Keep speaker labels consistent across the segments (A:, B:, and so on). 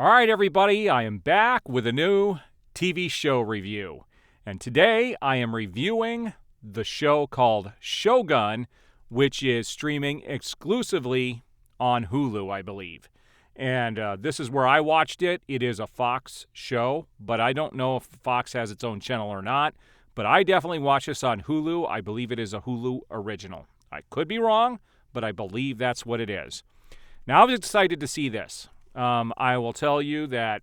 A: All right, everybody, I am back with a new TV show review. And today I am reviewing the show called Shogun, which is streaming exclusively on Hulu, I believe. And this is where I watched it. It is a Fox show, but I don't know if Fox has its own channel or not. But I definitely watched this on Hulu. I believe it is a Hulu original. I could be wrong, but I believe that's what it is. Now, I was excited to see this. I will tell you that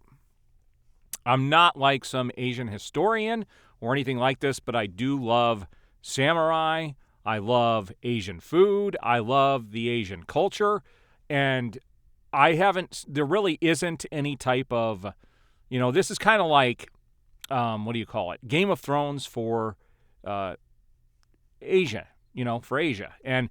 A: I'm not like some Asian historian or anything like this, but I do love samurai. I love Asian food. I love the Asian culture. And there really isn't any type of, this is kind of like, Game of Thrones for Asia, for Asia. And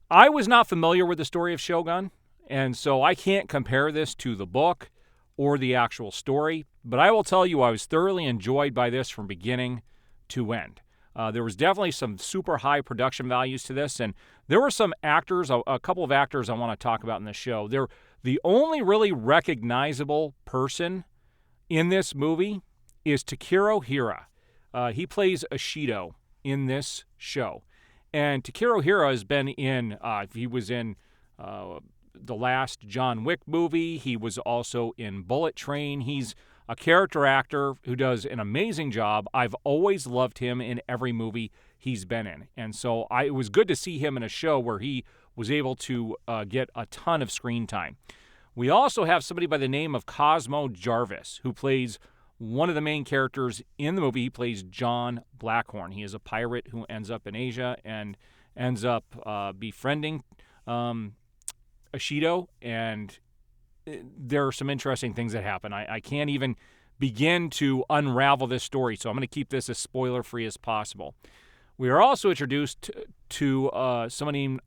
A: I was not familiar with the story of Shogun. And so I can't compare this to the book or the actual story, but I will tell you I was thoroughly enjoyed by this from beginning to end. There was definitely some super high production values to this, and there were some actors, a couple of actors I want to talk about in this show. The only really recognizable person in this movie is Takiro Hira. He plays Ashido in this show. And Takiro Hira has been he was in the last John Wick movie. He was also in Bullet Train. He's a character actor who does an amazing job. I've always loved him in every movie he's been in. And so it was good to see him in a show where he was able to get a ton of screen time. We also have somebody by the name of Cosmo Jarvis, who plays one of the main characters in the movie. He plays John Blackhorn. He is a pirate who ends up in Asia and ends up befriending Ashido, and there are some interesting things that happen. I can't even begin to unravel this story, so I'm going to keep this as spoiler-free as possible. We are also introduced to somebody named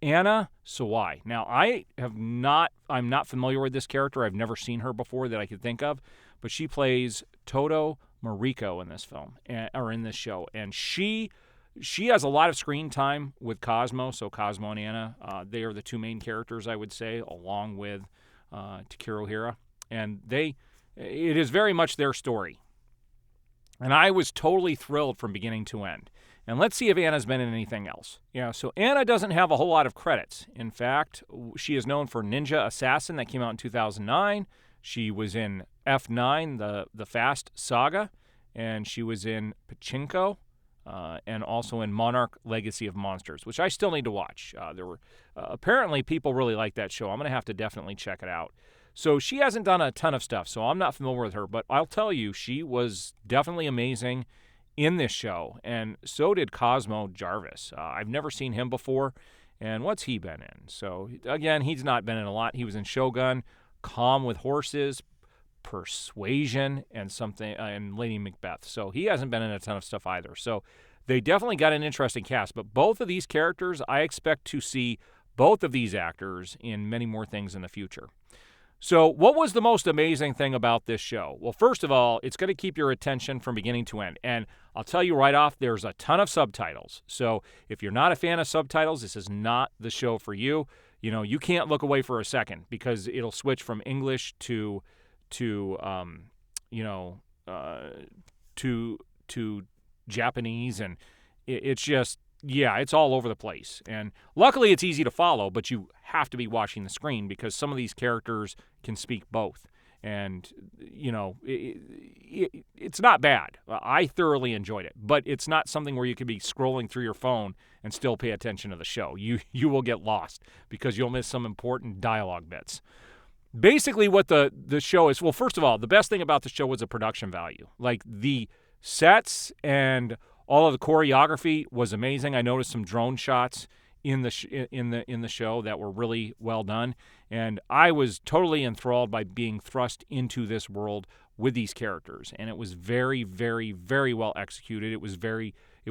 A: Anna Sawai. Now, I'm not familiar with this character. I've never seen her before that I could think of, but she plays Todo Mariko in this film, or in this show, and she has a lot of screen time with Cosmo, so Cosmo and Anna, they are the two main characters, I would say, along with Takiro Hira, and it is very much their story. And I was totally thrilled from beginning to end. And let's see if Anna's been in anything else. So Anna doesn't have a whole lot of credits. In fact, she is known for Ninja Assassin that came out in 2009. She was in F9, the Fast Saga, and she was in Pachinko. And also in Monarch Legacy of Monsters, which I still need to watch. Apparently people really like that show. I'm going to have to definitely check it out. So she hasn't done a ton of stuff, so I'm not familiar with her, but I'll tell you, she was definitely amazing in this show, and so did Cosmo Jarvis. I've never seen him before, and what's he been in? So, again, he's not been in a lot. He was in Shogun, Calm with Horses, Persuasion, and Lady Macbeth. So he hasn't been in a ton of stuff either. So they definitely got an interesting cast. But both of these characters, I expect to see both of these actors in many more things in the future. So what was the most amazing thing about this show? Well, first of all, it's going to keep your attention from beginning to end. And I'll tell you right off, there's a ton of subtitles. So if you're not a fan of subtitles, this is not the show for you. You can't look away for a second because it'll switch from English to Japanese, and it's just, it's all over the place. And luckily it's easy to follow, but you have to be watching the screen because some of these characters can speak both. And, it's not bad. I thoroughly enjoyed it, but it's not something where you could be scrolling through your phone and still pay attention to the show. You will get lost because you'll miss some important dialogue bits. Basically what the show is, well, first of all, the best thing about the show was the production value. Like the sets and all of the choreography was amazing. I noticed some drone shots in the show that were really well done, and I was totally enthralled by being thrust into this world with these characters, and it was very, very, very well executed. It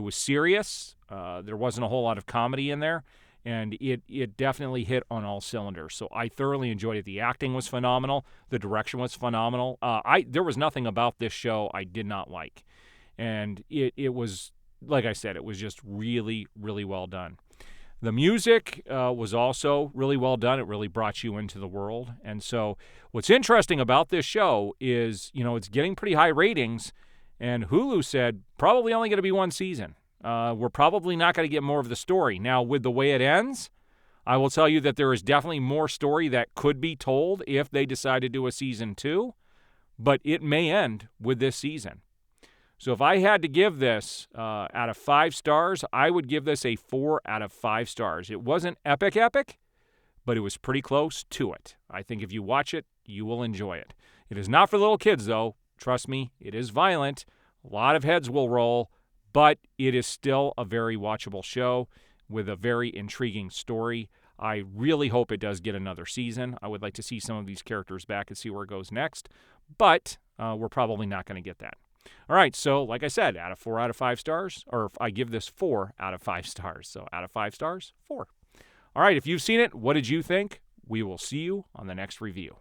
A: was serious. There wasn't a whole lot of comedy in there, and it definitely hit on all cylinders. So I thoroughly enjoyed it. The acting was phenomenal. The direction was phenomenal. There was nothing about this show I did not like, and it was, like I said, it was just really, really well done. The music was also really well done. It really brought you into the world. And so what's interesting about this show is, it's getting pretty high ratings, and Hulu said probably only going to be one season. We're probably not going to get more of the story. Now, with the way it ends, I will tell you that there is definitely more story that could be told if they decide to do a season 2, but it may end with this season. So if I had to give this out of 5 stars, I would give this a 4 out of 5 stars. It wasn't epic, but it was pretty close to it. I think if you watch it, you will enjoy it. It is not for little kids, though. Trust me, it is violent. A lot of heads will roll, but it is still a very watchable show with a very intriguing story. I really hope it does get another season. I would like to see some of these characters back and see where it goes next, but we're probably not going to get that. All right, so like I said, 4 out of 5 stars, or I give this 4 out of 5 stars. So out of 5 stars, 4. All right, if you've seen it, what did you think? We will see you on the next review.